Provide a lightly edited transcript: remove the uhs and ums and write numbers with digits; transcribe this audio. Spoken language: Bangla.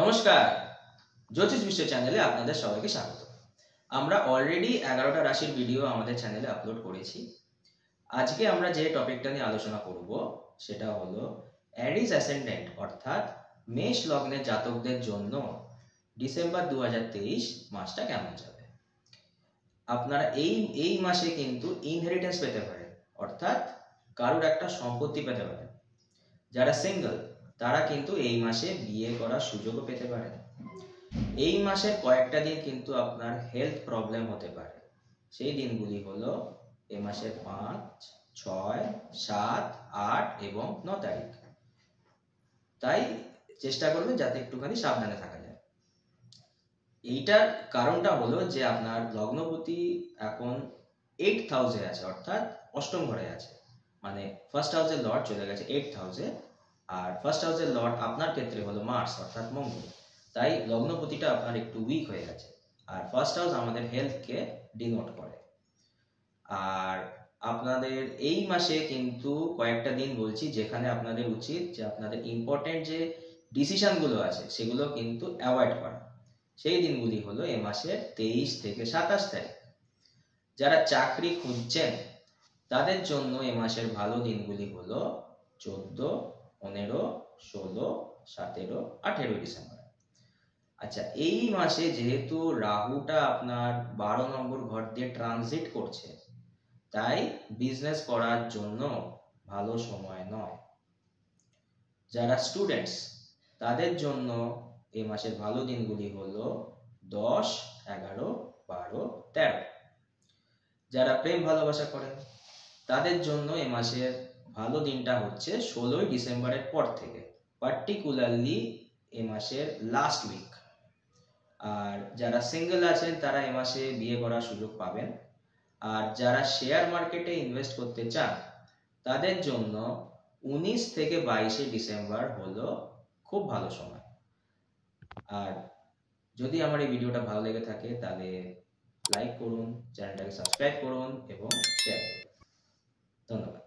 নমস্কার, জ্যোতিষ বিশ্ব চ্যানেলে আপনাদের সবাইকে স্বাগত। আমরা অলরেডি 11টা রাশির ভিডিও আমাদের চ্যানেলে আপলোড করেছি। আজকে আমরা যে টপিকটা নিয়ে আলোচনা করব সেটা হলো অ্যারিস অ্যাসেন্ডেন্ট অর্থাৎ মেষ লগ্নের জাতকদের জন্য ডিসেম্বর 2023 মাসটা কেমন যাবে। আপনারা এই মাসে কিন্তু ইনহেরিটেন্স পেতে পারেন, অর্থাৎ কারোর একটা সম্পত্তি পেতে পারেন। যারা সিঙ্গেল তারা কিন্তু এই মাসে বিয়ে করার সুযোগও পেতে পারেন। এই মাসের কয়েকটা দিন কিন্তু আপনার হেলথ প্রবলেম হতে পারে। সেই দিনগুলি হলো এই মাসের 5, 6, 7, 8 এবং 9 তারিখ। তাই চেষ্টা করবেন যাতে একটুখানি সাবধানে থাকা যায়। এইটার কারণটা হলো যে আপনার লগ্নপতি এখন 8th হাউসে আছে, অর্থাৎ অষ্টম ঘরে আছে। মানে ফার্স্ট হাউসের লর্ড চলে গেছে 8th হাউসে, আর ফার্স্ট হাউসের লর্ড আপনার ক্ষেত্রে হলো মার্স অর্থাৎ মঙ্গল। তাই লগ্নপতিটা আপনার একটু উইক হয়ে গেছে। আর ফার্স্ট হাউস আমাদের হেলথকে ডিনোট করে। আর আপনাদের এই মাসে কিন্তু কয়েকটা দিন বলছি যেখানে আপনাদের উচিত যে আপনাদের ইম্পর্টেন্ট যে ডিসিশনগুলো আছে সেগুলো কিন্তু অ্যাভয়েড করা। সেই দিনগুলি হলো এই মাসের 23 থেকে 27 তারিখ। যারা চাকরি খুঁজছেন তাদের জন্য এ মাসের ভালো দিনগুলি হলো 14, 15, 16, 17, 18 ডিসেম্বর। আচ্ছা, এই মাসে যেহেতু রাহুটা আপনার 12 নম্বর ঘর দিয়ে ট্রানজিট করছে, তাই বিজনেস করার জন্য ভালো সময় নয়। যারা স্টুডেন্টস তাদের জন্য এই মাসের ভালো দিনগুলি হলো 10, 11, 12, 13। যারা প্রেম ভালোবাসা করেন তাদের জন্য এই মাসের ভালো দিনটা হচ্ছে 16 ডিসেম্বরের পর থেকে, পার্টিকুলারলি এই মাসের লাস্ট উইক। আর যারা সিঙ্গেল আছেন তারা এই মাসে বিয়ে করার সুযোগ পাবেন। আর যারা শেয়ার মার্কেটে ইনভেস্ট করতে চান তাদের জন্য 19 থেকে 22 ডিসেম্বর হলো খুব ভালো সময়। আর যদি আমার এই ভিডিওটা ভালো লেগে থাকে তাহলে লাইক করুন, চ্যানেলটাকে সাবস্ক্রাইব করুন এবং শেয়ার করুন। ধন্যবাদ।